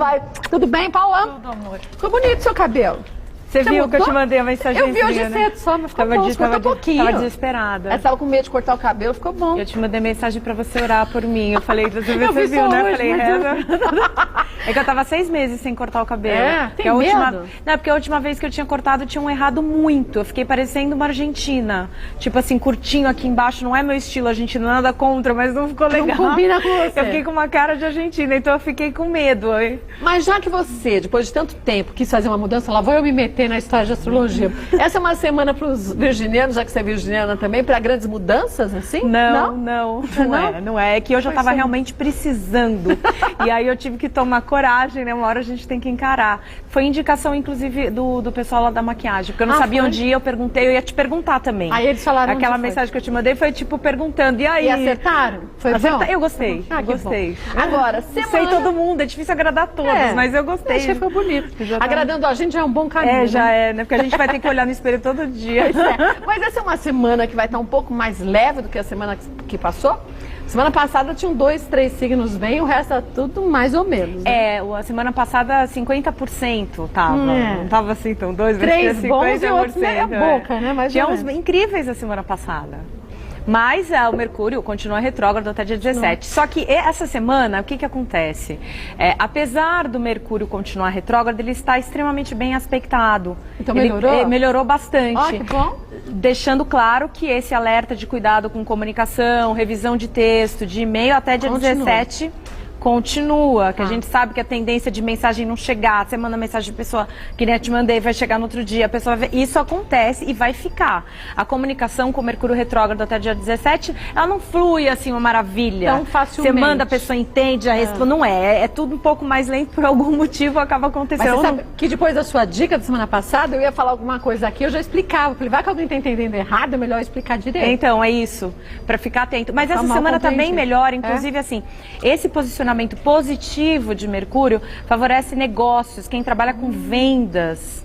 vai. Tudo bem, Paula? Tudo, amor. Ficou bonito seu cabelo. Você viu que eu te mandei a mensagem? Eu vi hoje cedo só, mas ficou bom, ficou um pouquinho. Tava desesperada. Ela tava com medo de cortar o cabelo, ficou bom. Eu te mandei mensagem pra você orar por mim. Eu falei, você viu, hoje, né? Falei, reza. É que eu tava 6 meses sem cortar o cabelo. Tem a medo? última... Não, porque a última vez que eu tinha cortado, tinham errado muito. Eu fiquei parecendo uma argentina. Tipo assim, curtinho aqui embaixo. Não é meu estilo argentino, nada contra, mas não ficou legal. Não combina com você. Eu fiquei com uma cara de argentina, então eu fiquei com medo. Mas já que você, depois de tanto tempo, quis fazer uma mudança, lá vou eu me meter na história de astrologia. Essa é uma semana para os virginianos, já que você é virginiana também, para grandes mudanças, assim? Não é. É que eu já estava realmente precisando. E aí eu tive que tomar coragem, né? Uma hora a gente tem que encarar. Foi indicação, inclusive, do pessoal lá da maquiagem, porque eu não sabia onde ia, eu ia te perguntar também. Aí eles falaram aquela mensagem que eu te mandei foi tipo perguntando, e aí? E acertaram? Foi bom? Eu gostei, gostei. Agora, semana... Sei todo mundo, é difícil agradar todos, mas eu gostei. Achei que foi bonito. Agradando a gente já é um bom caminho. Já é, né? Porque a gente vai ter que olhar no espelho todo dia. Mas essa é uma semana que vai estar um pouco mais leve do que a semana que passou? Semana passada tinham 2, 3 signos bem, o resto era tudo mais ou menos. Né? A semana passada 50% tava. Não tava assim tão 2, 3 bons e outros meia boca, né? Mas tinha uns incríveis a semana passada. Mas o Mercúrio continua retrógrado até dia 17. Só que essa semana, o que acontece? Apesar do Mercúrio continuar retrógrado, ele está extremamente bem aspectado. Então melhorou? Ele melhorou bastante. Que bom. Deixando claro que esse alerta de cuidado com comunicação, revisão de texto, de e-mail até dia 17... Continua, que a gente sabe que a tendência de mensagem não chegar, você manda mensagem de pessoa que nem eu te mandei, vai chegar no outro dia, a pessoa vai ver. Isso acontece e vai ficar. A comunicação com o Mercúrio retrógrado até dia 17, ela não flui assim uma maravilha. Tão facilmente. Você manda, a pessoa entende, a resposta. Não é tudo um pouco mais lento, por algum motivo acaba acontecendo. Mas você sabe que depois da sua dica da semana passada, eu ia falar alguma coisa aqui, eu já explicava. Falei, vai que alguém está entendendo errado, é melhor explicar direito. Então, é isso, para ficar atento. Mas essa semana tá bem melhor, inclusive assim, esse posicionamento positivo de Mercúrio favorece negócios, quem trabalha com vendas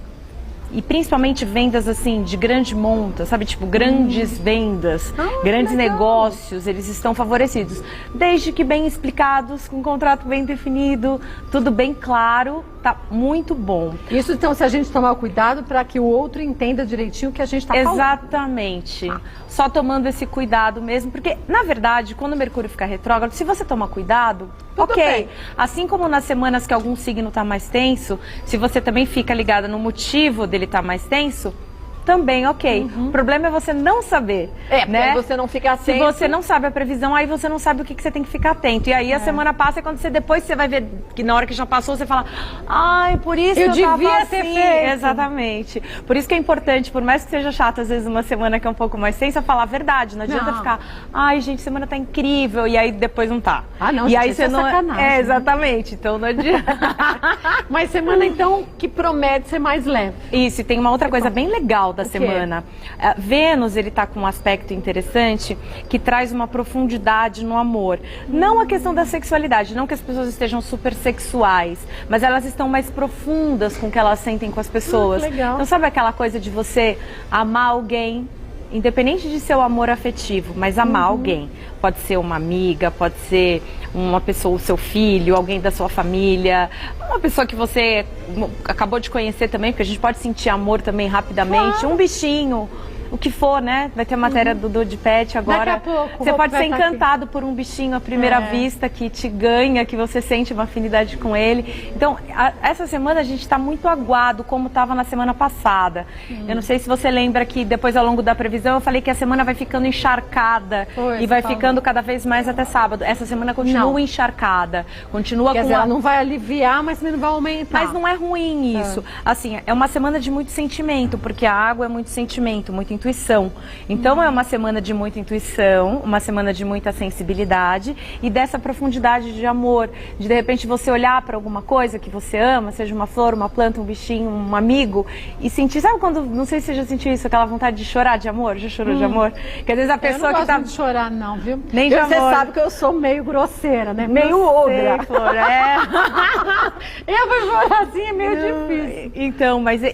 e principalmente vendas assim de grande monta, sabe, tipo grandes vendas, grandes negócios, eles estão favorecidos, desde que bem explicados, com um contrato bem definido, tudo bem claro, tá muito bom. Isso então se a gente tomar o cuidado para que o outro entenda direitinho o que a gente está falando. Exatamente. Só tomando esse cuidado mesmo, porque na verdade quando o Mercúrio ficar retrógrado, se você tomar cuidado, tudo bem. Assim como nas semanas que algum signo está mais tenso, se você também fica ligada no motivo dele estar mais tenso, também ok. O problema é você não saber. Né? Você não fica atento. Se você não sabe a previsão, aí você não sabe o que você tem que ficar atento. E aí a semana passa e quando depois você vai ver que na hora que já passou, você fala, ai, por isso eu que eu devia assim. ter feito. Exatamente. Por isso que é importante, por mais que seja chato, às vezes uma semana que é um pouco mais tensa, falar a verdade. Não adianta ficar, ai, gente, semana tá incrível, e aí depois não tá. Não, e gente, aí isso é sacanagem. Exatamente. Então não adianta. Mas semana então que promete ser mais leve. Isso, e tem uma outra coisa bem legal da semana. Vênus, ele tá com um aspecto interessante que traz uma profundidade no amor. Não a questão da sexualidade, não que as pessoas estejam super sexuais, mas elas estão mais profundas com o que elas sentem com as pessoas. Legal. Então sabe aquela coisa de você amar alguém, independente de seu amor afetivo, mas amar alguém. Pode ser uma amiga, pode ser uma pessoa, o seu filho, alguém da sua família, uma pessoa que você acabou de conhecer também, porque a gente pode sentir amor também rapidamente, um bichinho, o que for, né? Vai ter a matéria do de pet agora. Daqui a pouco. Você pode ser encantado por um bichinho à primeira vista, que te ganha, que você sente uma afinidade com ele. Então, essa semana a gente está muito aguado, como estava na semana passada. Eu não sei se você lembra que depois, ao longo da previsão, eu falei que a semana vai ficando encharcada e vai ficando cada vez mais até sábado. Essa semana continua encharcada. Continua Quer dizer, ela não vai aliviar, mas também não vai aumentar. Mas não é ruim isso. Assim, é uma semana de muito sentimento, porque a água é muito sentimento, muito intuição. Então é uma semana de muita intuição, uma semana de muita sensibilidade e dessa profundidade de amor, de repente você olhar para alguma coisa que você ama, seja uma flor, uma planta, um bichinho, um amigo, e sentir, sabe quando, não sei se você já sentiu isso, aquela vontade de chorar de amor? Já chorou de amor? Que às vezes a pessoa eu não que tá de chorar não, viu? Nem de amor. Você sabe que eu sou meio grosseira, né? Meio ogra. Flor, Eu vou chorar assim, é meio difícil.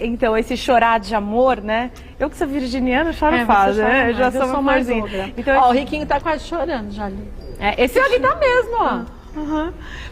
Então, esse chorar de amor, né? Eu que sou virginiana, choro fácil, né? Eu já sou uma florzinha. Então, o Riquinho tá quase chorando já ali. Esse aqui tá mesmo, ó.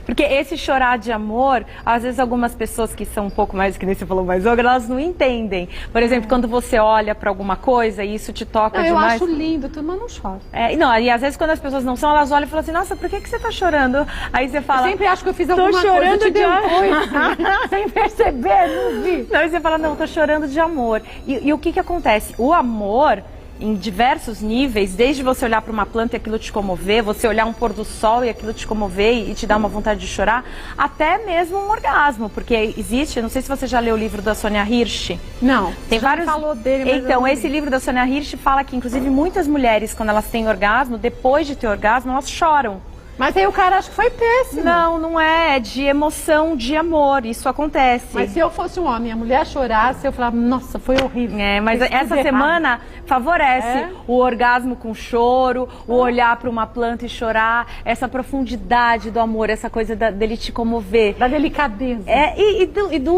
Porque esse chorar de amor, às vezes algumas pessoas que são um pouco mais, que nem você falou, mais ogra, elas não entendem. Por exemplo, quando você olha para alguma coisa e isso te toca demais. Eu acho lindo, tudo, mas não choro. Não, e às vezes quando as pessoas não são, elas olham e falam assim, nossa, por que você tá chorando? Aí você fala... Eu sempre acho que eu fiz alguma coisa. Tô chorando de amor. Sem perceber, não vi. Não, e você fala, não, tô chorando de amor. E o que acontece? O amor... em diversos níveis, desde você olhar para uma planta e aquilo te comover, você olhar um pôr do sol e aquilo te comover e te dar uma vontade de chorar, até mesmo um orgasmo, porque existe, não sei se você já leu o livro da Sônia Hirsch. Não, tem vários. Falou dele, mas então, esse livro da Sônia Hirsch fala que, inclusive, muitas mulheres, quando elas têm orgasmo, depois de ter orgasmo, elas choram. Mas aí o cara acha que foi péssimo. Não, não é. É de emoção, de amor. Isso acontece. Mas se eu fosse um homem, a mulher chorasse, eu falava, nossa, foi horrível. Mas essa semana favorece o orgasmo com choro, o olhar para uma planta e chorar, essa profundidade do amor, essa coisa dele te comover. Da delicadeza.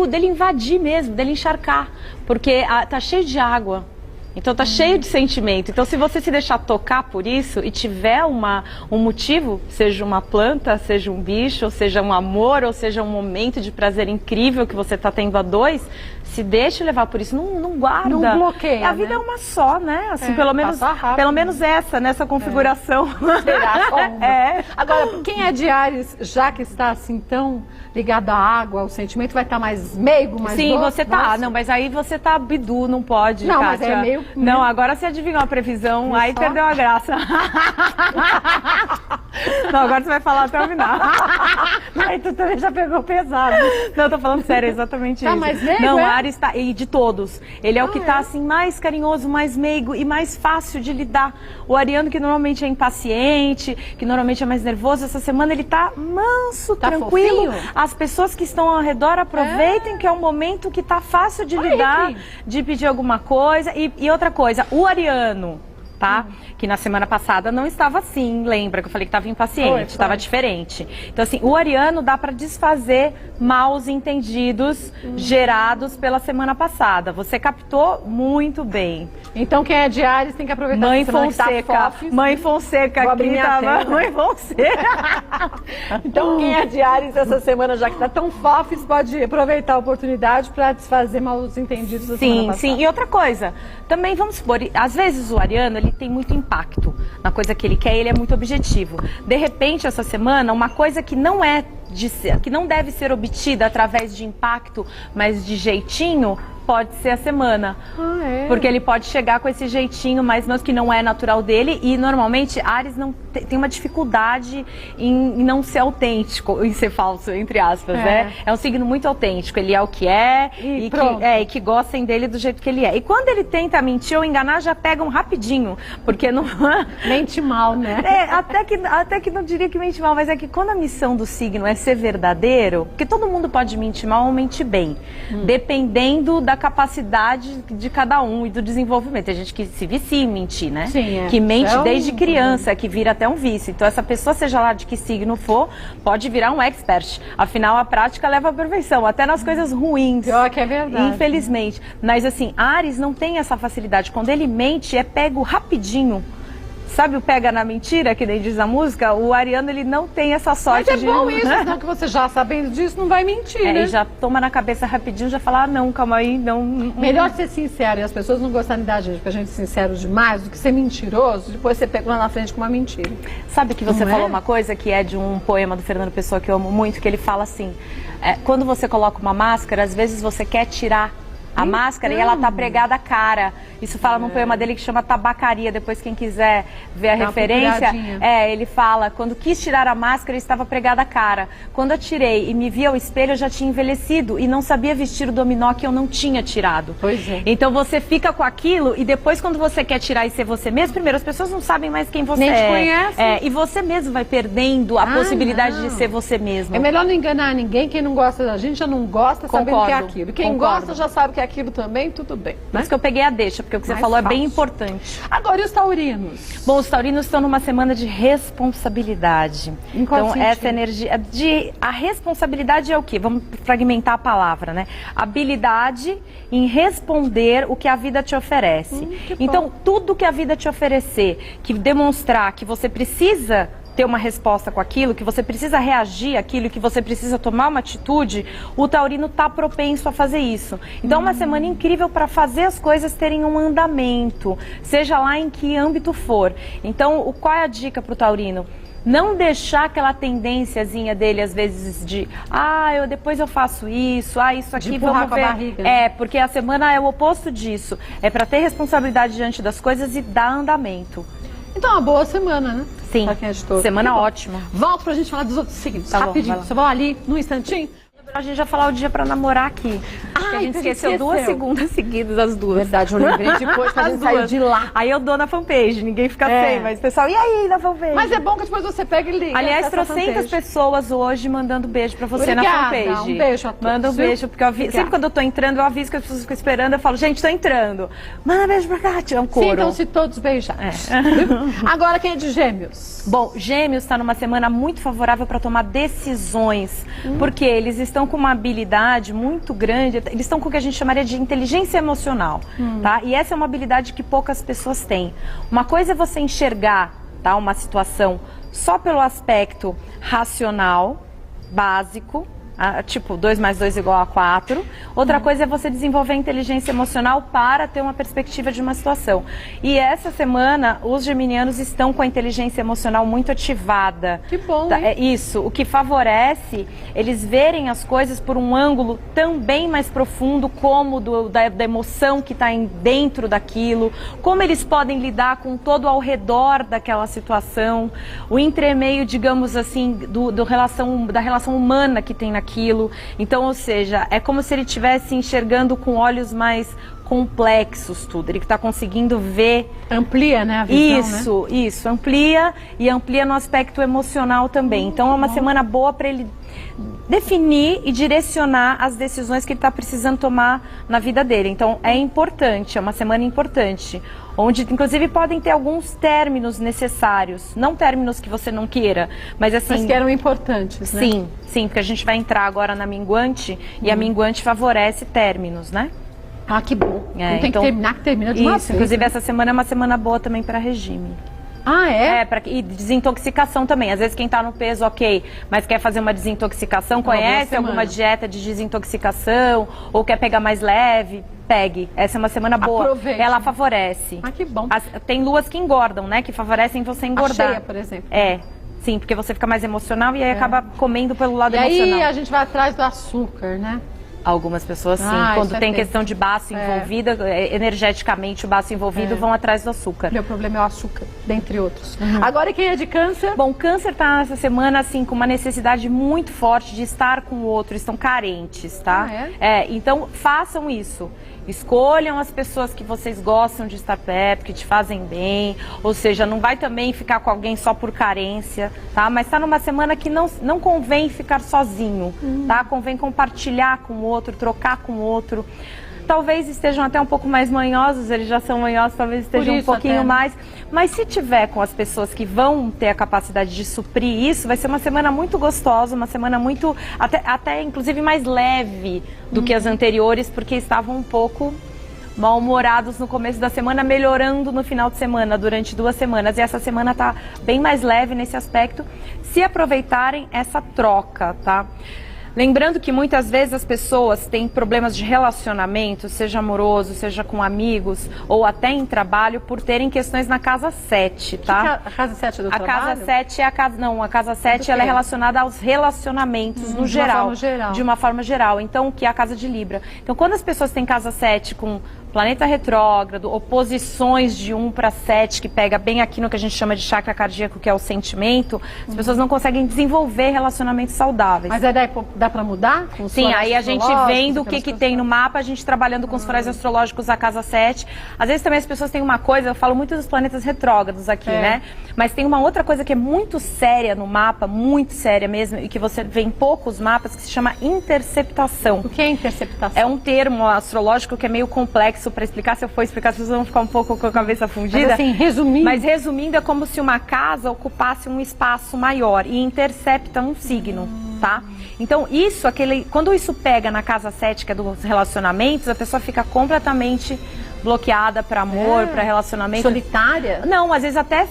Dele invadir mesmo, dele encharcar. Porque tá cheio de água. Então tá cheio de sentimento. Então se você se deixar tocar por isso e tiver um motivo, seja uma planta, seja um bicho, ou seja um amor, ou seja um momento de prazer incrível que você tá tendo a dois, se deixe levar por isso, não guarda. Não bloqueia. A vida é uma só, né? Assim, pelo menos nessa configuração. Será? Agora, quem é de Áries, já que está assim tão ligado à água, ao sentimento, vai estar mais meigo, mais Sim, você tá. Nossa. Não, mas aí você tá bidu, não pode, não, Kátia. Mas é meio... Não, agora você adivinhou a previsão, aí perdeu a graça. Não, agora você vai falar até o final. Aí tu também já pegou pesado. Não, tô falando sério, é exatamente isso. Mais meigo, não, Áries tá, e de todos. Ele é o que tá assim mais carinhoso, mais meigo e mais fácil de lidar. O ariano que normalmente é impaciente, que normalmente é mais nervoso, essa semana ele tá manso, tranquilo. Fofinho. As pessoas que estão ao redor aproveitem que é um momento que tá fácil de lidar, de pedir alguma coisa. E outra coisa, o ariano, tá? Que na semana passada não estava assim, lembra que eu falei que estava impaciente, estava diferente. Então assim, o ariano dá para desfazer maus entendidos gerados pela semana passada. Você captou muito bem. Então quem é de Áries tem que aproveitar Mãe Fonseca, Mãe Fonseca aqui tava, Mãe Fonseca. Então quem é de Áries essa semana, já que tá tão fofes, pode aproveitar a oportunidade para desfazer maus entendidos da semana passada. Sim, e outra coisa, também vamos supor, às vezes o ariano, ele tem muito impacto na coisa que ele quer, ele é muito objetivo. De repente, essa semana, uma coisa que não que não deve ser obtida através de impacto, mas de jeitinho, pode ser a semana. Porque ele pode chegar com esse jeitinho mais que não é natural dele, e normalmente Áries não tem uma dificuldade em não ser autêntico, em ser falso, entre aspas, né? É um signo muito autêntico, ele é o que é e que gostem dele do jeito que ele é. E quando ele tenta mentir ou enganar, já pegam rapidinho, porque não... Mente mal, né? Até que não diria que mente mal, mas é que quando a missão do signo é ser verdadeiro, porque todo mundo pode mentir mal ou mentir bem, dependendo da capacidade de cada um e do desenvolvimento. Tem gente que se vicia em mentir, né? Sim, que mente desde criança, que vira até um vício. Então essa pessoa, seja lá de que signo for, pode virar um expert. Afinal, a prática leva à perfeição, até nas coisas ruins. Pior que é verdade. Infelizmente. Mas assim, Áries não tem essa facilidade. Quando ele mente, é pego rapidinho. Sabe o pega na mentira, que nem diz a música? O ariano, ele não tem essa sorte. Mas é bom isso, então, que você já sabendo disso, não vai mentir, né? E já toma na cabeça rapidinho, já fala, não, calma aí, não... Melhor ser sincero, e as pessoas não gostarem da gente, porque a gente é sincero demais, do que ser mentiroso, depois você pega lá na frente com uma mentira. Sabe que você falou uma coisa que é de um poema do Fernando Pessoa, que eu amo muito, que ele fala assim, quando você coloca uma máscara, às vezes você quer tirar a máscara e ela tá pregada à cara. Isso fala num poema dele que chama Tabacaria. Depois quem quiser ver a referência, ele fala, quando quis tirar a máscara, estava pregada à cara. Quando eu tirei e me vi ao espelho, eu já tinha envelhecido e não sabia vestir o dominó que eu não tinha tirado. Pois é. Então você fica com aquilo e depois quando você quer tirar e ser você mesmo, primeiro as pessoas não sabem mais quem você nem te conhecem. E você mesmo vai perdendo a possibilidade de ser você mesmo. É melhor não enganar ninguém. Quem não gosta da gente já não gosta, sabendo que é aquilo. Quem gosta já sabe que é aquilo também, tudo bem. Por isso que eu peguei a deixa, porque o que você falou é bem importante. Agora, e os taurinos? Bom, os taurinos estão numa semana de responsabilidade. Então, essa energia a responsabilidade é o quê? Vamos fragmentar a palavra, né? Habilidade em responder o que a vida te oferece. Então, tudo que a vida te oferecer, que demonstrar que você precisa ter uma resposta com aquilo, que você precisa reagir àquilo, que você precisa tomar uma atitude, o taurino está propenso a fazer isso. Então, é uma semana incrível para fazer as coisas terem um andamento, seja lá em que âmbito for. Então, qual é a dica para o taurino? Não deixar aquela tendênciazinha dele, às vezes, de depois eu faço isso, isso aqui, vamos ver. Barriga. Porque a semana é o oposto disso. É para ter responsabilidade diante das coisas e dar andamento. Então, uma boa semana, né? Sim, pra quem é de touro. semana ótima. Volto pra gente falar dos outros signos, Tá bom, rapidinho. vai lá. Só vou ali, num instantinho. A gente já falou o dia pra namorar aqui. Ai, a gente a gente esqueceu 2 esqueceu. segundas seguidas, as duas. Verdade, eu lembrei depois que a gente As saiu duas. de lá. Aí eu dou na fanpage, ninguém fica É. sem, mas o pessoal, e aí na fanpage? Mas é bom que depois você pega e liga. Aliás, acessa a trocentas fanpage. pessoas hoje mandando beijo pra você Obrigada, na fanpage. um beijo a todos, Manda um viu? beijo, porque eu sempre quando eu tô entrando, eu aviso que as pessoas ficam esperando, eu falo, gente, tô entrando. Manda beijo pra cá, tira um coro. Sintam-se todos beijados. Agora quem é de Gêmeos? Bom, Gêmeos está numa semana muito favorável para tomar decisões, porque eles estão com uma habilidade muito grande, eles estão com o que a gente chamaria de inteligência emocional, tá? E essa é uma habilidade que poucas pessoas têm. Uma coisa é você enxergar, tá, uma situação só pelo aspecto racional, básico, tipo 2 mais 2 igual a 4. Outra coisa é você desenvolver a inteligência emocional para ter uma perspectiva de uma situação. E essa semana, os geminianos estão com a inteligência emocional muito ativada. Que bom, Tá, hein? é isso, o que favorece eles verem as coisas por um ângulo também mais profundo, como da emoção que está dentro daquilo, como eles podem lidar com todo ao redor daquela situação, o entremeio, digamos assim, da relação humana que tem naquilo. Então, ou seja, é como se ele estivesse enxergando com olhos mais complexos tudo. Ele está conseguindo ver. Amplia, né, a visão, Isso, amplia e amplia no aspecto emocional também. Então é uma semana boa para ele definir e direcionar as decisões que ele está precisando tomar na vida dele. Então é importante, é uma semana importante, onde inclusive podem ter alguns términos necessários, não términos que você não queira, mas assim... Mas que eram importantes, né? Sim, porque a gente vai entrar agora na minguante e a minguante favorece términos, né? Ah, que bom. É, Não tem então, que terminar, que termina de uma Isso, vez. inclusive essa semana é uma semana boa também para regime. Ah, é? E desintoxicação também. Às vezes quem está no peso, ok, mas quer fazer uma desintoxicação, conhece alguma dieta de desintoxicação ou quer pegar mais leve, pegue. Essa é uma semana boa. Aproveite. Ela favorece. Ah, que bom. Tem luas que engordam, né? Que favorecem você engordar. A cheia, por exemplo. Sim, porque você fica mais emocional e aí acaba comendo pelo lado E emocional. aí a gente vai atrás do açúcar, né? Algumas pessoas sim, quando isso é tem terrível. questão de baço envolvida, energeticamente o baço envolvido, vão atrás do açúcar. Meu problema é o açúcar, dentre outros. Agora quem é de Câncer? Bom, Câncer está nessa semana assim com uma necessidade muito forte de estar com o outro, estão carentes, tá? Então façam isso. Escolham as pessoas que vocês gostam de estar perto, que te fazem bem, ou seja, não vai também ficar com alguém só por carência, tá? Mas está numa semana que não convém ficar sozinho, tá? Convém compartilhar com o outro, trocar com o outro. Talvez estejam até um pouco mais manhosos, eles já são manhosos, talvez estejam um pouquinho até, né? mais. Mas se tiver com as pessoas que vão ter a capacidade de suprir isso, vai ser uma semana muito gostosa, uma semana muito, até inclusive mais leve do que as anteriores, porque estavam um pouco mal-humorados no começo da semana, melhorando no final de semana, durante 2 semanas. E essa semana está bem mais leve nesse aspecto, se aproveitarem essa troca, tá? Lembrando que muitas vezes as pessoas têm problemas de relacionamento, seja amoroso, seja com amigos ou até em trabalho, por terem questões na casa 7, tá? A casa 7 é do A trabalho? casa 7 é a casa... Não, a casa 7 ela é relacionada aos relacionamentos no geral. De uma forma geral. De uma forma geral. Então, que é a casa de Libra. Então, quando as pessoas têm casa 7 com planeta retrógrado, oposições de 1 para 7, que pega bem aqui no que a gente chama de chakra cardíaco, que é o sentimento, as pessoas não conseguem desenvolver relacionamentos saudáveis. Mas aí dá pra mudar? Com os Sim, florais aí a gente astrológicos, vendo o aquelas que coisas? tem no mapa, a gente trabalhando com os florais astrológicos da casa 7. Às vezes também as pessoas têm uma coisa, eu falo muito dos planetas retrógrados aqui, né? Mas tem uma outra coisa que é muito séria no mapa, muito séria mesmo, e que você vê em poucos mapas, que se chama interceptação. O que é interceptação? É um termo astrológico que é meio complexo para explicar. Se eu for explicar, as pessoas vão ficar um pouco com a cabeça fundida. Mas assim, resumindo... Mas resumindo, é como se uma casa ocupasse um espaço maior e intercepta um signo, tá? Então, quando isso pega na casa 7, que é dos relacionamentos, a pessoa fica completamente bloqueada para amor, para relacionamento. Solitária? Não, às vezes até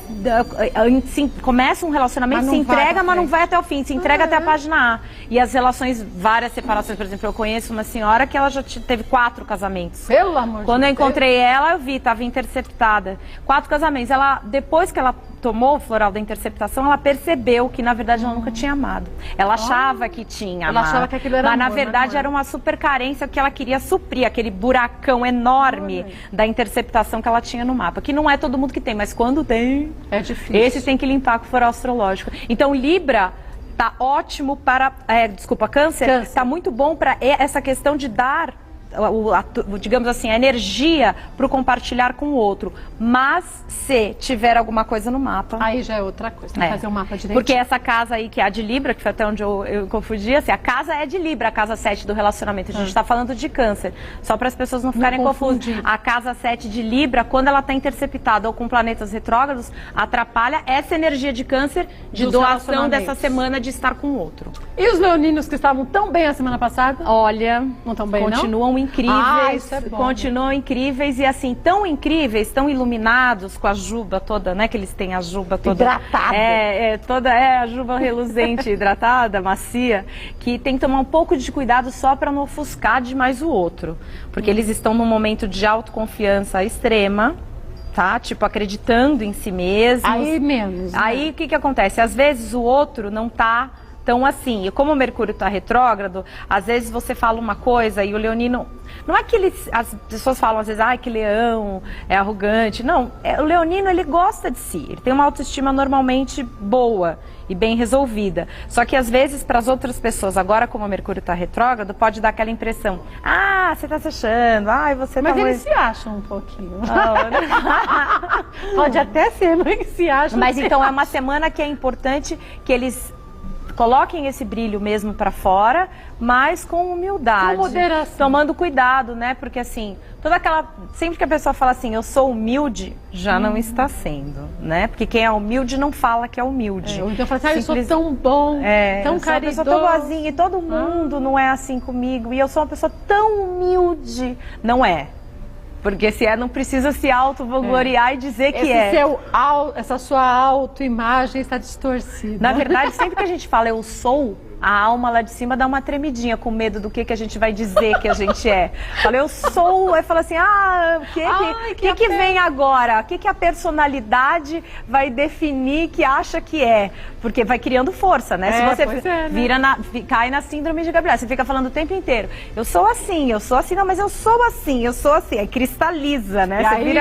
começa um relacionamento, se entrega, mas não vai até o fim, se entrega até a página A. E as relações, várias separações, por exemplo, eu conheço uma senhora que ela já teve 4 casamentos. Pelo amor de Deus. Quando eu encontrei ela, eu vi, estava interceptada. 4 casamentos. Ela, depois que ela tomou o floral da interceptação, ela percebeu que, na verdade, ela nunca tinha amado. Ela achava que tinha amado. Ela achava que aquilo era mas, amor, na verdade, era uma super carência que ela queria suprir, aquele buracão enorme da interceptação que ela tinha no mapa. Que não é todo mundo que tem, mas quando tem... É difícil. Esses tem que limpar com o floral astrológico. Então, Libra tá ótimo para... Câncer. Tá muito bom para essa questão de dar... digamos assim, a energia para o compartilhar com o outro. Mas se tiver alguma coisa no mapa... Aí já é outra coisa, tem que fazer um mapa direito. Porque essa casa aí, que é a de Libra, que foi até onde eu confundi, assim, a casa é de Libra, a casa 7 do relacionamento. A gente está falando de Câncer, só para as pessoas não ficarem confusas. A casa 7 de Libra, quando ela está interceptada ou com planetas retrógrados, atrapalha essa energia de Câncer, de doação dessa semana de estar com o outro. E os leoninos que estavam tão bem a semana passada? Olha, não estão bem, continuam incríveis, isso é bom, continuam incríveis e assim, tão incríveis, tão iluminados com a juba toda, né, que eles têm a juba toda hidratada. Toda a juba reluzente, hidratada, macia, que tem que tomar um pouco de cuidado só para não ofuscar demais o outro, porque eles estão num momento de autoconfiança extrema. Tá? Tipo, acreditando em si mesmos. Aí menos. Né? Aí o que acontece? Às vezes o outro não tá tão assim. E como o Mercúrio tá retrógrado, às vezes você fala uma coisa e o leonino... Não é que as pessoas falam às vezes, ai, que leão, é arrogante. Não, o leonino, ele gosta de si. Ele tem uma autoestima normalmente boa e bem resolvida. Só que às vezes para as outras pessoas, agora como o Mercúrio está retrógrado, pode dar aquela impressão, ah, você está se achando, ai, você mas tá... Mas eles se acham um pouquinho. Pode até ser, mas eles se acham. Mas então é uma semana que é importante que eles coloquem esse brilho mesmo para fora, mas com humildade. Com moderação. Tomando cuidado, né? Porque assim, toda aquela... Sempre que a pessoa fala assim, eu sou humilde, já não está sendo, né? Porque quem é humilde não fala que é humilde. Ou então fala assim, eu sou tão bom, tão caridoso. Eu sou tão boazinha e todo mundo não é assim comigo. E eu sou uma pessoa tão humilde. Não é. Porque se não precisa se auto-vangloriar e dizer que é. Essa sua autoimagem está distorcida. Na verdade, sempre que a gente fala eu sou, a alma lá de cima dá uma tremidinha com medo do que a gente vai dizer que a gente é. Fala, eu sou, aí fala assim, o que vem agora? O que a personalidade vai definir que acha que é? Porque vai criando força, né? Se você cai na síndrome de Gabriela, você fica falando o tempo inteiro, eu sou assim, não, mas eu sou assim, aí cristaliza, né? E você aí,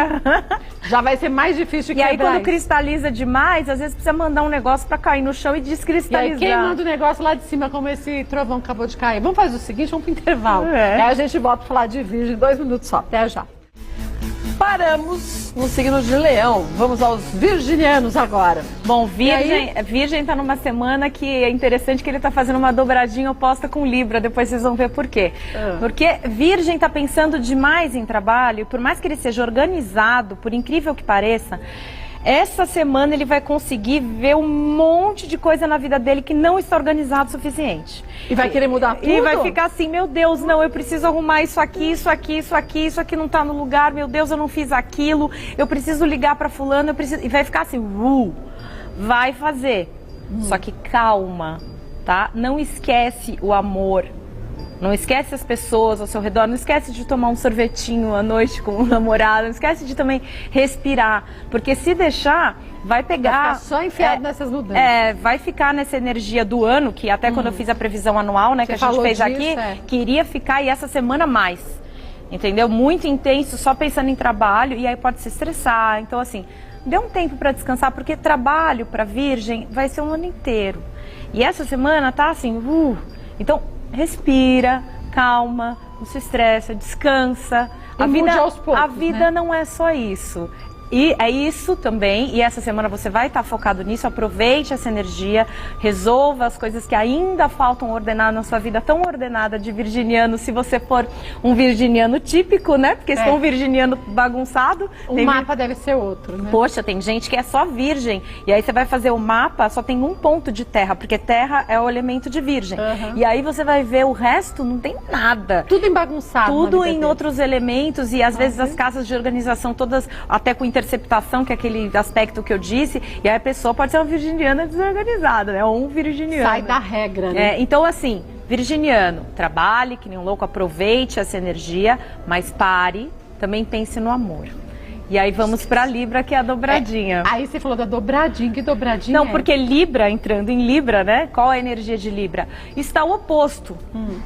já vai ser mais difícil de quebrar. E aí quando cristaliza demais, às vezes precisa mandar um negócio pra cair no chão e descristalizar. E aí quem manda o negócio lá de cima, como esse trovão que acabou de cair? Vamos fazer o seguinte, vamos pro intervalo. Aí a gente volta a falar de Virgem, 2 minutos só, até já. Paramos no signo de Leão, vamos aos virginianos agora. Bom, Virgem tá numa semana que é interessante que ele tá fazendo uma dobradinha oposta com Libra, depois vocês vão ver por quê. Porque Virgem tá pensando demais em trabalho, e por mais que ele seja organizado, por incrível que pareça, essa semana ele vai conseguir ver um monte de coisa na vida dele que não está organizado o suficiente. E vai querer mudar tudo? E vai ficar assim, meu Deus, não, eu preciso arrumar isso aqui não está no lugar, meu Deus, eu não fiz aquilo, eu preciso ligar para fulano, e vai ficar assim, vai fazer. Só que calma, tá? Não esquece o amor. Não esquece as pessoas ao seu redor, não esquece de tomar um sorvetinho à noite com o namorado, não esquece de também respirar, porque se deixar, vai pegar... Vai ficar só enfiado nessas mudanças. Vai ficar nessa energia do ano, que até quando eu fiz a previsão anual, né, que a gente fez disso, aqui, que iria ficar, e essa semana mais, entendeu? Muito intenso, só pensando em trabalho, e aí pode se estressar, então assim, dê um tempo para descansar, porque trabalho para Virgem vai ser um ano inteiro, e essa semana tá assim, então... Respira, calma, não se estressa, descansa. A vida aos poucos, a vida não é só isso. E é isso também, e essa semana você vai estar focado nisso, aproveite essa energia, resolva as coisas que ainda faltam ordenar na sua vida, tão ordenada de virginiano, se você for um virginiano típico, né? Porque se for um virginiano bagunçado... O mapa deve ser outro, né? Poxa, tem gente que é só virgem, e aí você vai fazer o mapa, só tem um ponto de terra, porque terra é o elemento de virgem. E aí você vai ver o resto, não tem nada. Tudo embagunçado. Tudo em outros elementos, e às vezes as casas de organização todas, até com interceptação, que é aquele aspecto que eu disse, e aí a pessoa pode ser uma virginiana desorganizada, né? Ou um virginiano. Sai da regra, né? Então, assim, virginiano, trabalhe, que nem um louco, aproveite essa energia, mas pare, também pense no amor. E aí vamos para Libra, que é a dobradinha. Aí você falou da dobradinha, que dobradinha Não, porque Libra, entrando em Libra, né? Qual é a energia de Libra? Está o oposto,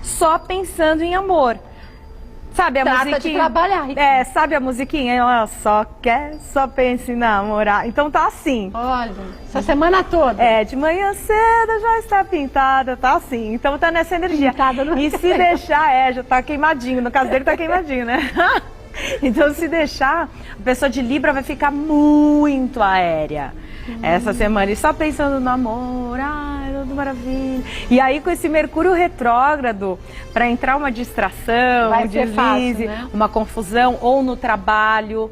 só pensando em amor. Sabe a musiquinha? De trabalhar. Sabe a musiquinha? Ela só pensa em namorar. Então tá assim. Olha, essa semana toda. De manhã cedo já está pintada, tá assim. Então tá nessa energia. Pintada no... E se deixar, já tá queimadinho. No caso dele tá queimadinho, né? Então se deixar, a pessoa de Libra vai ficar muito aérea. Essa semana, e só pensando no amor, ai, tudo maravilha. E aí com esse Mercúrio retrógrado, para entrar uma distração, um deslize, né? Uma confusão, ou no trabalho,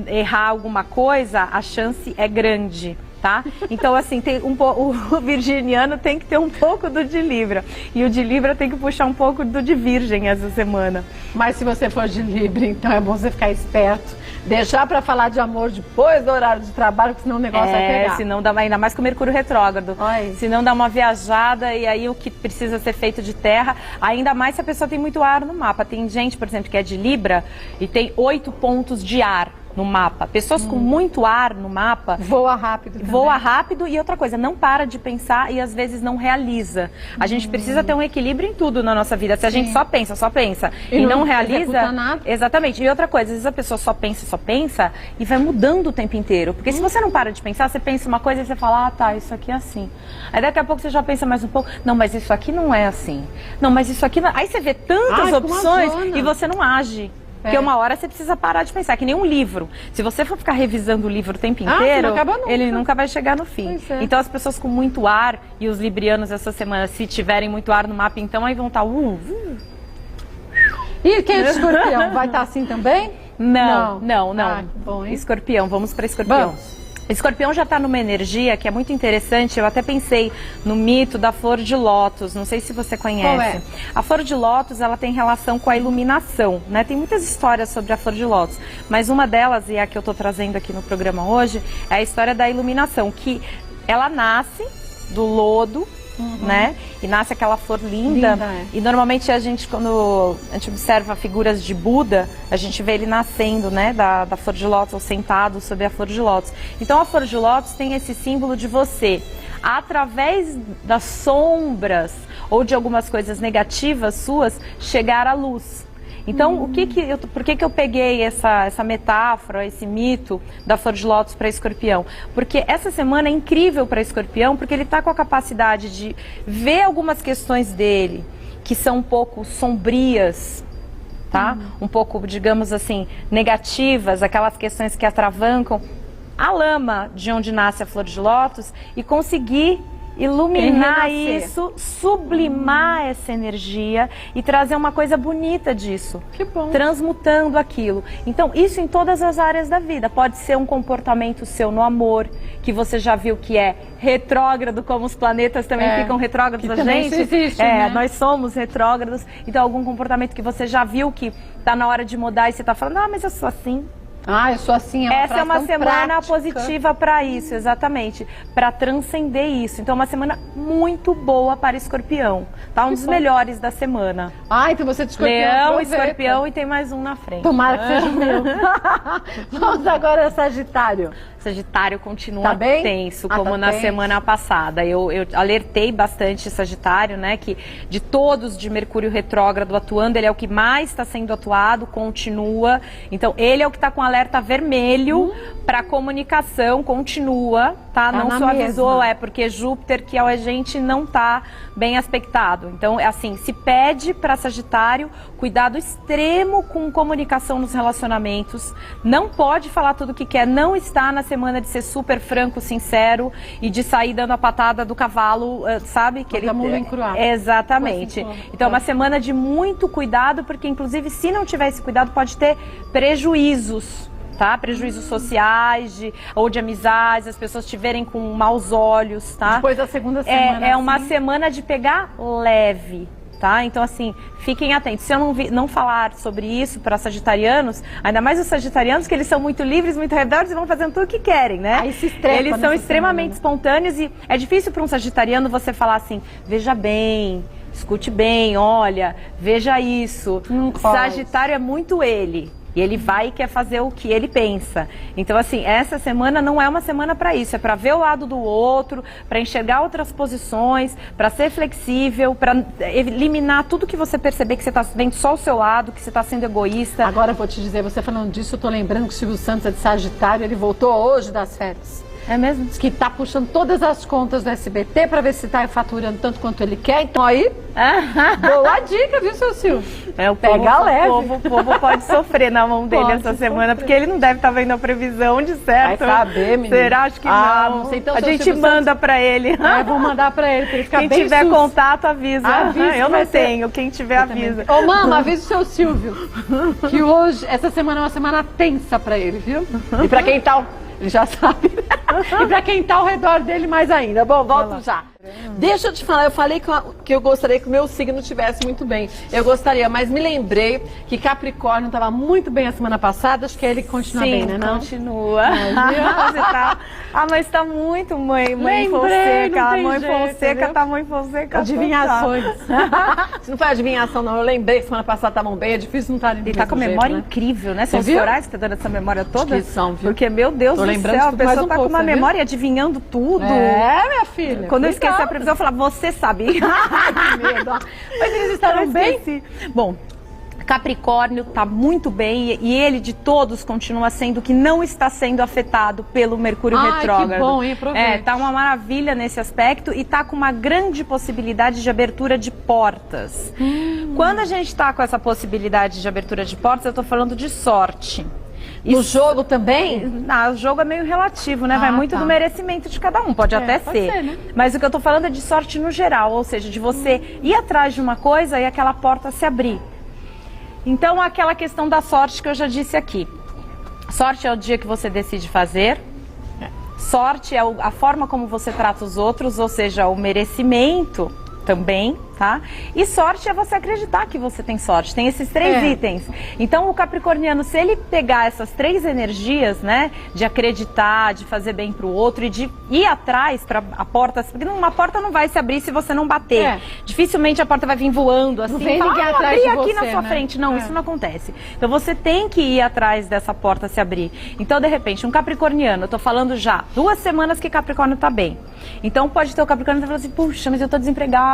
errar alguma coisa, a chance é grande. Tá? Então, assim, o virginiano tem que ter um pouco do de Libra. E o de Libra tem que puxar um pouco do de Virgem essa semana. Mas se você for de Libra, então é bom você ficar esperto. Deixar para falar de amor depois do horário de trabalho, porque senão o negócio vai pegar. Senão dá, ainda mais com o Mercúrio retrógrado. Senão dá uma viajada e aí o que precisa ser feito de terra, ainda mais se a pessoa tem muito ar no mapa. Tem gente, por exemplo, que é de Libra e tem 8 pontos de ar no mapa. Pessoas com muito ar no mapa... Voa rápido também. Voa rápido e outra coisa, não para de pensar e às vezes não realiza. A gente precisa ter um equilíbrio em tudo na nossa vida. Se a gente só pensa e não realiza... Nada. Exatamente. E outra coisa, às vezes a pessoa só pensa e vai mudando o tempo inteiro. Porque se você não para de pensar, você pensa uma coisa e você fala, ah, tá, isso aqui é assim. Aí daqui a pouco você já pensa mais um pouco, não, mas isso aqui não é assim. Não, mas isso aqui não... Aí você vê tantas opções e você não age. Porque uma hora você precisa parar de pensar, que nem um livro. Se você for ficar revisando o livro o tempo inteiro, ele nunca vai chegar no fim. Então as pessoas com muito ar, e os librianos essa semana, se tiverem muito ar no mapa, então aí vão estar... E quem é Escorpião? Vai estar assim também? Não. Bom, Escorpião, vamos para Escorpião. Vamos. Escorpião já está numa energia que é muito interessante. Eu até pensei no mito da flor de lótus. Não sei se você conhece. Qual é? A flor de lótus, ela tem relação com a iluminação, né? Tem muitas histórias sobre a flor de lótus, mas uma delas, e a que eu estou trazendo aqui no programa hoje, é a história da iluminação, que ela nasce do lodo, né? E nasce aquela flor linda. E normalmente quando a gente observa figuras de Buda, a gente vê ele nascendo, né? Da flor de lótus, ou sentado sobre a flor de lótus. Então a flor de lótus tem esse símbolo de você, através das sombras ou de algumas coisas negativas suas, chegar à luz. Então, por que eu peguei essa metáfora, esse mito da flor de lótus para Escorpião? Porque essa semana é incrível para Escorpião, porque ele está com a capacidade de ver algumas questões dele que são um pouco sombrias, tá? Um pouco, digamos assim, negativas, aquelas questões que atravancam a lama de onde nasce a flor de lótus, e conseguir iluminar isso, sublimar essa energia e trazer uma coisa bonita disso. Que bom. Transmutando aquilo. Então, isso em todas as áreas da vida. Pode ser um comportamento seu no amor, que você já viu que é retrógrado, como os planetas também ficam retrógrados, a gente. Existe, né? Nós somos retrógrados. Então, algum comportamento que você já viu que está na hora de mudar e você está falando, mas eu sou assim. Eu sou assim. Essa é uma semana positiva para isso, exatamente, para transcender isso. Então, é uma semana muito boa para Escorpião, tá? Um dos melhores da semana. Então você de Escorpião. Leão, Escorpião e tem mais um na frente. Tomara que seja o meu. Vamos agora ao Sagitário. Sagitário continua tenso, como na semana passada. Eu alertei bastante Sagitário, né? Que de todos de Mercúrio retrógrado atuando, ele é o que mais está sendo atuado, continua. Então, ele é o que está com a alerta vermelho para comunicação continua, tá? Não suavizou, porque Júpiter, que é o regente, não tá bem aspectado. Então, é assim, se pede para Sagitário cuidado extremo com comunicação nos relacionamentos. Não pode falar tudo o que quer, não está na semana de ser super franco, sincero e de sair dando a patada do cavalo, sabe? Que ele mula encruada. Exatamente. Então, é uma semana de muito cuidado, porque inclusive se não tiver esse cuidado pode ter prejuízos. Tá? Prejuízos sociais ou de amizades, as pessoas estiverem com maus olhos, tá? Depois da segunda semana. É uma semana de pegar leve, tá? Então, assim, fiquem atentos. Se eu não falar sobre isso para sagitarianos, ainda mais os sagitarianos, que eles são muito livres, muito rebeldes e vão fazendo tudo o que querem, né? Aí se estrepa eles são extremamente semana, espontâneos e é difícil para um sagitariano você falar assim, veja bem, escute bem, olha, veja isso. Sagitário é muito ele. E ele vai e quer fazer o que ele pensa. Então, assim, essa semana não é uma semana para isso. É para ver o lado do outro, para enxergar outras posições, para ser flexível, para eliminar tudo que você perceber que você está vendo só o seu lado, que você está sendo egoísta. Agora eu vou te dizer, você falando disso, eu tô lembrando que o Silvio Santos é de Sagitário, ele voltou hoje das férias. É mesmo? Diz que tá puxando todas as contas do SBT para ver se tá faturando tanto quanto ele quer. Então aí, boa dica, viu, seu Silvio? Pega leve. O povo pode sofrer na mão dele essa semana, porque ele não deve estar vendo a previsão de certo. Vai saber, menino. Será? Acho que não. Sei, então, a gente manda para ele. Vou mandar para ele, pra ele ficar Quem bem tiver sus. contato, avisa. Eu não tenho, quem tiver avisa. Ô, mama, avisa o seu Silvio, que hoje, essa semana é uma semana tensa para ele, viu? E para quem tá... Ele já sabe. E para quem tá ao redor dele, mais ainda. Bom, volto já. Deixa eu te falar, eu falei que eu gostaria que o meu signo estivesse muito bem. Eu gostaria, mas me lembrei que Capricórnio estava muito bem a semana passada, acho que ele continua bem, né? Não? Continua. Mas tá muito mãe Fonseca. A mãe Fonseca tá mãe Fonseca. Adivinhações. Não foi adivinhação, não. Eu lembrei que semana passada estavam bem, é difícil não estar Ele tá com a memória incrível, né? São os corais que tá dando essa memória toda? Acho que são, viu? Porque, meu Deus do céu, a pessoa tá com uma memória adivinhando tudo. É, minha filha. Quando eu esqueci a previsão, eu falava, você sabe. Ai, que medo. Mas eles estavam bem? Bom, Capricórnio está muito bem e ele de todos continua sendo que não está sendo afetado pelo Mercúrio retrógrado. Que bom, hein? Aproveite. Tá uma maravilha nesse aspecto e tá com uma grande possibilidade de abertura de portas. Quando a gente está com essa possibilidade de abertura de portas, eu tô falando de sorte. No jogo também? O jogo é meio relativo, né? Vai muito do merecimento de cada um, pode até ser. Né? Mas o que eu tô falando é de sorte no geral, ou seja, de você ir atrás de uma coisa e aquela porta se abrir. Então, aquela questão da sorte que eu já disse aqui. Sorte é o dia que você decide fazer. Sorte é a forma como você trata os outros, ou seja, o merecimento também, tá? E sorte é você acreditar que você tem sorte. Tem esses três itens. Então, o capricorniano, se ele pegar essas três energias, né? De acreditar, de fazer bem pro outro e de ir atrás para a porta... Porque uma porta não vai se abrir se você não bater. Dificilmente a porta vai vir voando assim. Não vem ninguém atrás de abrir aqui você, na sua frente. Não, isso não acontece. Então, você tem que ir atrás dessa porta se abrir. Então, de repente, um capricorniano, eu tô falando já 2 semanas que Capricórnio tá bem. Então, pode ter o Capricórnio que tá falando assim, puxa, mas eu tô desempregada,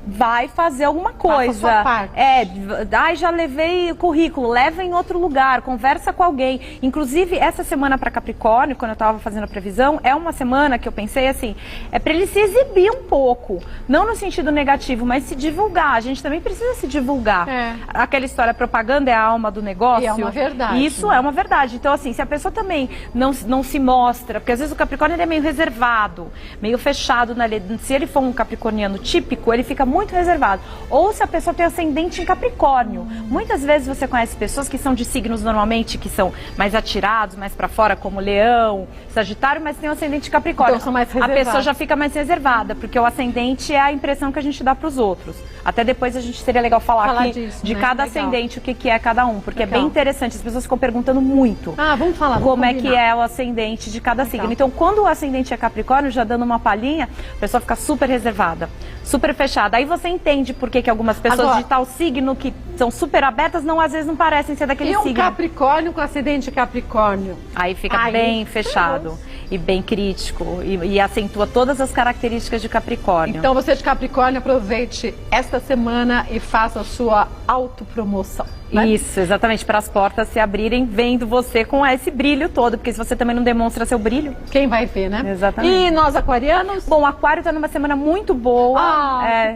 vai fazer alguma coisa. Faça a sua parte. Já levei o currículo, leva em outro lugar, conversa com alguém. Inclusive, essa semana para Capricórnio, quando eu estava fazendo a previsão, é uma semana que eu pensei assim, é para ele se exibir um pouco. Não no sentido negativo, mas se divulgar. A gente também precisa se divulgar. Aquela história, propaganda é a alma do negócio. E é uma verdade. Isso é uma verdade. Então, assim, se a pessoa também não se mostra, porque às vezes o Capricórnio ele é meio reservado, meio fechado. Se ele for um capricorniano típico, ele fica muito reservado. Ou se a pessoa tem ascendente em Capricórnio. Muitas vezes você conhece pessoas que são de signos normalmente que são mais atirados, mais pra fora, como Leão, Sagitário, mas tem o ascendente em Capricórnio. Então, são mais a reservados. pessoa já fica mais reservada, porque o ascendente é a impressão que a gente dá pros outros. Até depois a gente seria legal falar aqui disso, de né? cada Legal. ascendente, o que é cada um, porque é bem interessante. As pessoas ficam perguntando muito. Vamos falar. Como é que é o ascendente de cada signo. Então, quando o ascendente é Capricórnio, já dando uma palhinha, a pessoa fica super reservada, super fechada. Aí você entende por que algumas pessoas de tal signo que são super abertas, às vezes não parecem ser daquele signo. E um Capricórnio com ascendente Capricórnio? Aí fica bem fechado. e bem crítico e acentua todas as características de Capricórnio. Então você de Capricórnio, aproveite esta semana e faça a sua autopromoção. Né? Isso, exatamente, para as portas se abrirem vendo você com esse brilho todo, porque se você também não demonstra seu brilho... Quem vai ver, né? Exatamente. E nós aquarianos? Bom, o Aquário tá numa semana muito boa,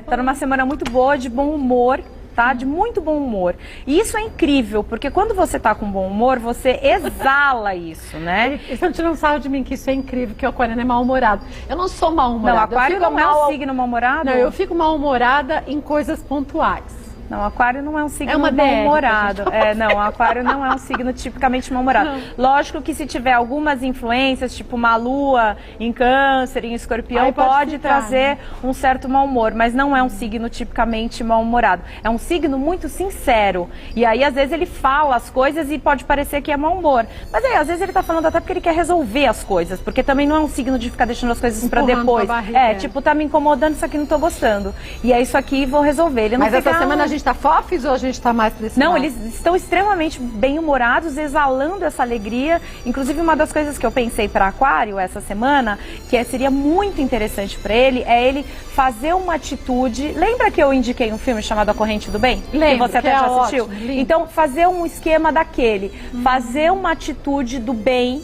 tá numa semana muito boa, de bom humor, tá? De muito bom humor. E isso é incrível, porque quando você tá com bom humor, você exala isso, né? E você não tira um sarro de mim, que isso é incrível, que o aquariano é mal-humorado. Eu não sou mal-humorada. Não, Aquário não é um signo mal-humorado? Não, eu fico mal-humorada em coisas pontuais. Não, Aquário não é um signo uma mal-humorado. Não, Aquário não é um signo tipicamente mal-humorado. Lógico que se tiver algumas influências, tipo uma lua em Câncer, em Escorpião, pode trazer um certo mau humor, mas não é um signo tipicamente mal-humorado. É um signo muito sincero. E aí, às vezes, ele fala as coisas e pode parecer que é mau humor. Mas aí, às vezes, ele tá falando até porque ele quer resolver as coisas, porque também não é um signo de ficar deixando as coisas pra depois. Tipo, tá me incomodando, isso aqui não tô gostando. E é isso aqui, vou resolver. Ele não Mas essa semana a gente tá fofes ou a gente tá mais pra esse Não, lado? eles estão extremamente bem-humorados, exalando essa alegria. Inclusive, uma das coisas que eu pensei para Aquário essa semana, que seria muito interessante para ele, é ele fazer uma atitude... Lembra que eu indiquei um filme chamado A Corrente do Bem? Lembro, que você até já assistiu? Ótimo, então, fazer um esquema daquele. Fazer uma atitude do bem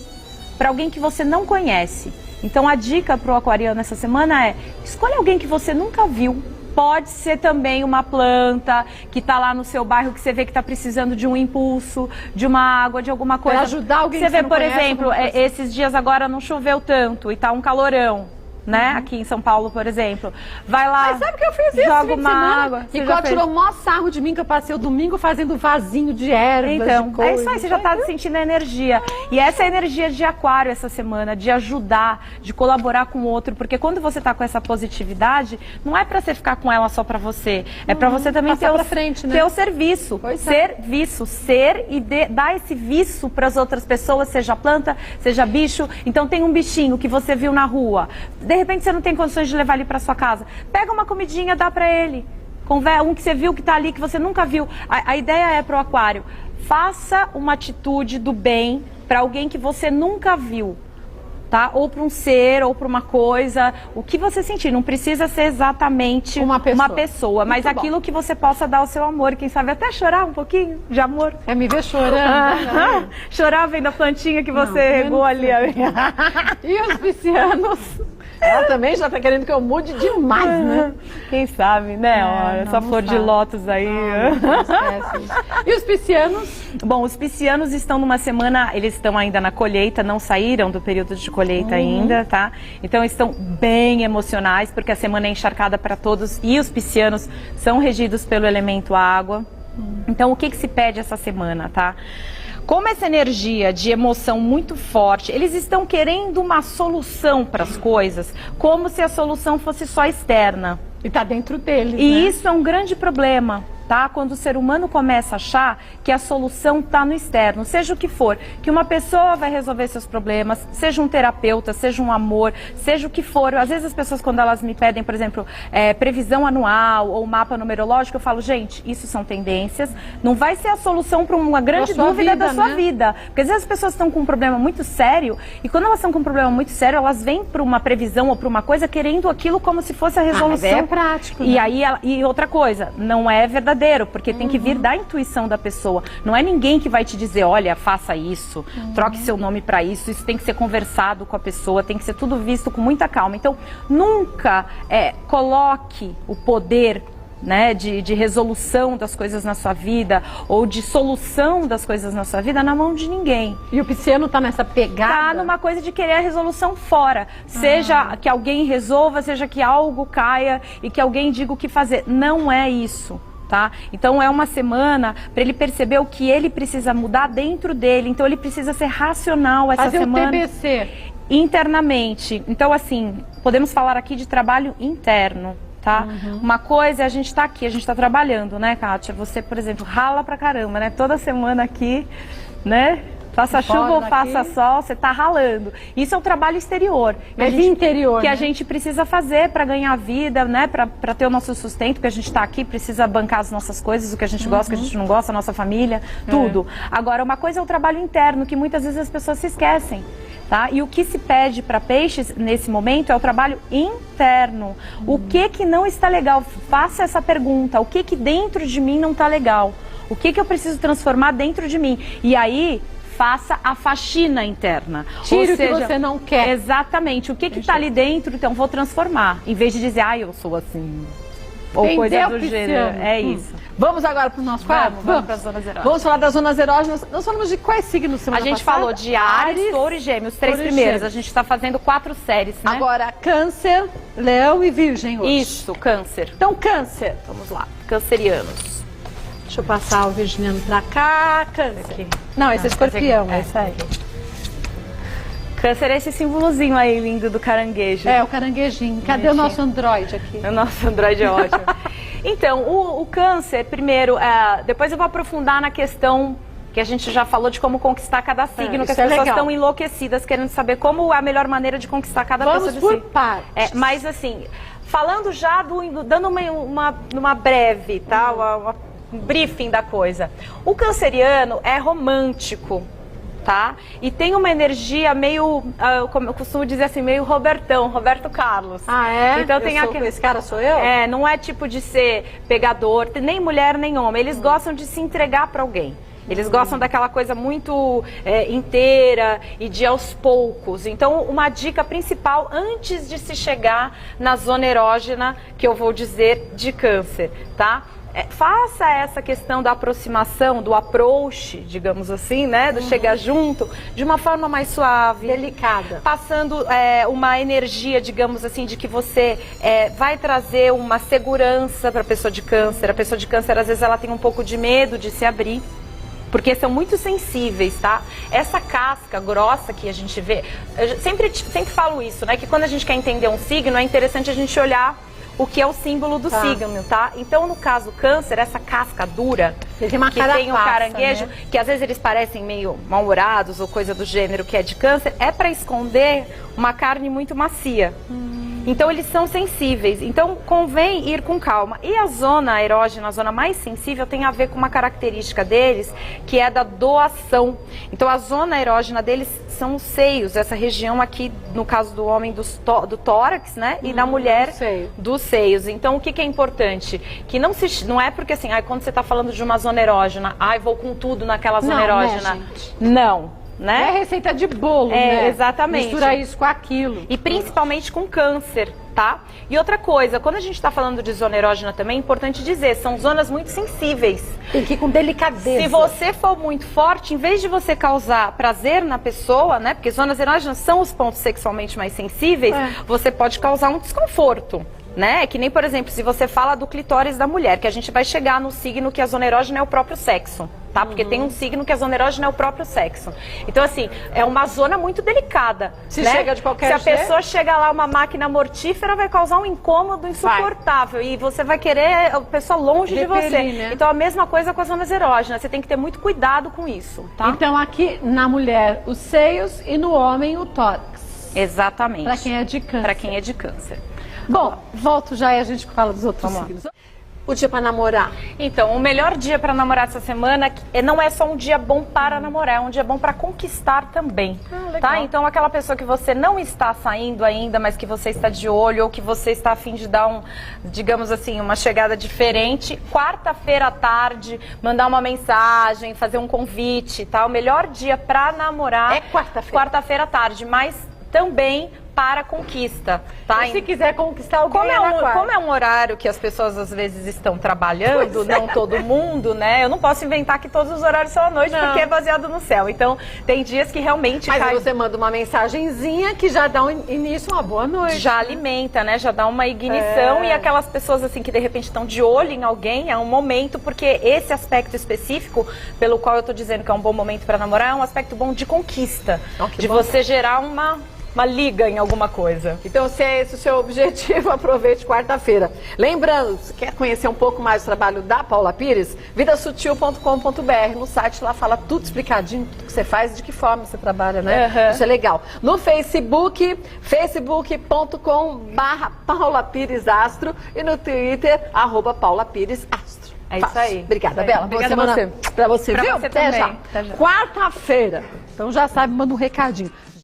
para alguém que você não conhece. Então, a dica pro aquariano essa semana é: escolha alguém que você nunca viu. Pode ser também uma planta que está lá no seu bairro, que você vê que está precisando de um impulso, de uma água, de alguma coisa. Pra ajudar alguém você que você vê, não por conhece, exemplo, esses dias agora não choveu tanto e tá um calorão. Né? Aqui em São Paulo, por exemplo. Vai lá, mas sabe que eu fiz isso? Joga uma água. E quando tirou o maior sarro de mim, que eu passei o domingo fazendo vasinho de ervas. Então, de coisa. é isso aí, você já está sentindo a energia. E essa é a energia de Aquário essa semana, de ajudar, de colaborar com o outro. Porque quando você está com essa positividade, não é para você ficar com ela só para você. É para você também ter o serviço. Serviço. Ser e dar esse viço para as outras pessoas, seja planta, seja bicho. Então tem um bichinho que você viu na rua. De repente você não tem condições de levar ele para sua casa. Pega uma comidinha, dá para ele. Um que você viu que está ali, que você nunca viu. A ideia é para o Aquário: faça uma atitude do bem para alguém que você nunca viu. Tá? Ou para um ser, ou para uma coisa, o que você sentir. Não precisa ser exatamente uma pessoa, mas aquilo que você possa dar o seu amor. Quem sabe até chorar um pouquinho de amor. É me ver chorando. Chorar vendo a plantinha que você regou ali. E os piscianos? Ela também já tá querendo que eu mude demais, né? Quem sabe, né? Olha, essa flor de lótus aí. E os piscianos? Bom, os piscianos estão numa semana, eles estão ainda na colheita, não saíram do período de colheita ainda, tá? Então estão bem emocionais, porque a semana é encharcada para todos e os piscianos são regidos pelo elemento água. Então o que se pede essa semana, tá? Como essa energia de emoção muito forte, eles estão querendo uma solução para as coisas, como se a solução fosse só externa. E tá dentro deles, E né? isso é um grande problema, tá? Quando o ser humano começa a achar que a solução está no externo, seja o que for, que uma pessoa vai resolver seus problemas, seja um terapeuta, seja um amor, seja o que for. Às vezes as pessoas, quando elas me pedem, por exemplo, previsão anual ou mapa numerológico, eu falo: gente, isso são tendências, não vai ser a solução para uma grande dúvida da sua vida. Porque às vezes as pessoas estão com um problema muito sério, e quando elas estão com um problema muito sério, elas vêm para uma previsão ou para uma coisa querendo aquilo como se fosse a resolução. Mas é prático, né? E aí, e outra coisa, não é verdadeiro, porque tem que vir da intuição da pessoa. Não é ninguém que vai te dizer: olha, faça isso, troque seu nome para isso. Isso tem que ser conversado com a pessoa, tem que ser tudo visto com muita calma. Então, nunca coloque o poder, né, de resolução das coisas na sua vida, ou de solução das coisas na sua vida, na mão de ninguém. E o pisciano tá nessa pegada? Tá numa coisa de querer a resolução fora. Seja que alguém resolva, seja que algo caia e que alguém diga o que fazer. Não é isso. Tá? Então é uma semana para ele perceber o que ele precisa mudar dentro dele. Então ele precisa ser racional essa semana. Fazer o TBC. Internamente. Então, assim, podemos falar aqui de trabalho interno. Tá? Uma coisa é a gente tá aqui, a gente tá trabalhando, né, Kátia? Você, por exemplo, rala pra caramba, né? Toda semana aqui, né? Faça chuva ou faça sol, você está ralando. Isso é o trabalho exterior. Mas interior, que a gente precisa fazer para ganhar vida, né? Para ter o nosso sustento, porque a gente está aqui, precisa bancar as nossas coisas, o que a gente gosta, o que a gente não gosta, a nossa família, tudo. Agora, uma coisa é o trabalho interno, que muitas vezes as pessoas se esquecem. Tá? E o que se pede para peixes nesse momento é o trabalho interno. O que não está legal? Faça essa pergunta. O que dentro de mim não está legal? O que eu preciso transformar dentro de mim? E aí, faça a faxina interna. Tire o que você não quer. Exatamente. O que está ali dentro, então vou transformar. Em vez de dizer, eu sou assim. Ou Entendeu, coisa do Pisciano? gênero. É isso. Vamos agora para o nosso quadro? Vamos para as zonas erógenas. Vamos falar das zonas erógenas. Nós falamos de quais signos semana A gente passada? falou de Áries, Touro e Gêmeos, os 3 Touro e primeiros. Gêmeos. A gente está fazendo 4 séries, né? Agora, Câncer, Leão e Virgem hoje. Isso, Câncer. Então, Câncer. Vamos lá, cancerianos. Deixa eu passar o virginiano pra cá. Câncer. Aqui. Não, esse é Escorpião, é. esse aí. Câncer é esse símbolozinho aí lindo do caranguejo. É, o caranguejinho. Cadê o nosso androide aqui? O nosso Android é ótimo. Então, o Câncer, primeiro, depois eu vou aprofundar na questão que a gente já falou de como conquistar cada signo, que as pessoas estão enlouquecidas querendo saber como é a melhor maneira de conquistar cada pessoa de Vamos signo. por partes. Mas assim, falando já dando uma breve, tá? Um briefing da coisa. O canceriano é romântico. Tá? E tem uma energia meio, como eu costumo dizer assim, meio Roberto Carlos. Ah, é? Então tem Esse cara sou eu? É, não é tipo de ser pegador, nem mulher nem homem. Eles gostam de se entregar para alguém. Eles gostam daquela coisa muito inteira e de aos poucos. Então, uma dica principal antes de se chegar na zona erógena, que eu vou dizer de Câncer, tá? Faça essa questão da aproximação, do approach, digamos assim, né? Do chegar junto, de uma forma mais suave. Delicada. Passando uma energia, digamos assim, de que você vai trazer uma segurança para a pessoa de Câncer. A pessoa de Câncer, às vezes, ela tem um pouco de medo de se abrir. Porque são muito sensíveis, tá? Essa casca grossa que a gente vê... Eu sempre falo isso, né? Que quando a gente quer entender um signo, é interessante a gente olhar o que é o símbolo do signo, tá? Então, no caso Câncer, essa casca dura, que tem o caranguejo, né? Que às vezes eles parecem meio mal-humorados ou coisa do gênero que é de Câncer, é para esconder uma carne muito macia. Então, eles são sensíveis. Então, convém ir com calma. E a zona erógena, a zona mais sensível, tem a ver com uma característica deles, que é da doação. Então, a zona erógena deles são os seios, essa região aqui, no caso do homem, do tórax, né? E da mulher, dos seios. Então, o que é importante? Que não é porque assim, quando você está falando de uma zona erógena, vou com tudo naquela zona erógena. Né, gente? Não. Né? É receita de bolo, né? Exatamente. Mistura isso com aquilo. E principalmente com Câncer, tá? E outra coisa, quando a gente está falando de zona erógena também, é importante dizer, são zonas muito sensíveis. Tem que ir com delicadeza. Se você for muito forte, em vez de você causar prazer na pessoa, né? Porque zonas erógenas são os pontos sexualmente mais sensíveis, você pode causar um desconforto. Né? Que nem, por exemplo, se você fala do clitóris da mulher, que a gente vai chegar no signo que a zona erógena é o próprio sexo, tá? Porque tem um signo que a zona erógena é o próprio sexo. Então, assim, é uma zona muito delicada. Se né? chega de qualquer jeito. Se a pessoa chega lá, uma máquina mortífera, vai causar um incômodo insuportável. E você vai querer a pessoa longe de você. Né? Então, a mesma coisa com as zonas erógenas. Você tem que ter muito cuidado com isso, tá? Então, aqui na mulher, os seios e no homem, o tórax. Exatamente. Para quem é de Câncer. Para quem é de Câncer. Bom, volto já e a gente fala dos outros signos. O dia para namorar. Então, o melhor dia para namorar essa semana não é só um dia bom para namorar, é um dia bom para conquistar também. Tá? Então, aquela pessoa que você não está saindo ainda, mas que você está de olho, ou que você está a fim de dar digamos assim, uma chegada diferente, quarta-feira à tarde, mandar uma mensagem, fazer um convite, tá? O melhor dia para namorar é quarta-feira. Quarta-feira à tarde, mas também para conquista, tá? Se quiser conquistar alguém, como é um horário que as pessoas às vezes estão trabalhando, não todo mundo, né? Eu não posso inventar que todos os horários são à noite, porque é baseado no céu. Então, tem dias que realmente Mas você manda uma mensagenzinha que já dá um início, uma boa noite. Já alimenta, né? Já dá uma ignição e aquelas pessoas assim que de repente estão de olho em alguém, é um momento, porque esse aspecto específico, pelo qual eu tô dizendo que é um bom momento para namorar, é um aspecto bom de conquista, de você gerar uma liga em alguma coisa. Então, se é esse o seu objetivo, aproveite quarta-feira. Lembrando, se quer conhecer um pouco mais do trabalho da Paula Pires, vidasutil.com.br. No site lá fala tudo explicadinho, tudo que você faz e de que forma você trabalha, né? Isso é legal. No Facebook, facebook.com/Paula Pires Astro e no Twitter, @PaulaPiresAstro. É isso aí. Obrigada, Bela. Obrigada Boa semana pra você, viu? Você Até também. já. Quarta-feira. Então já sabe, manda um recadinho.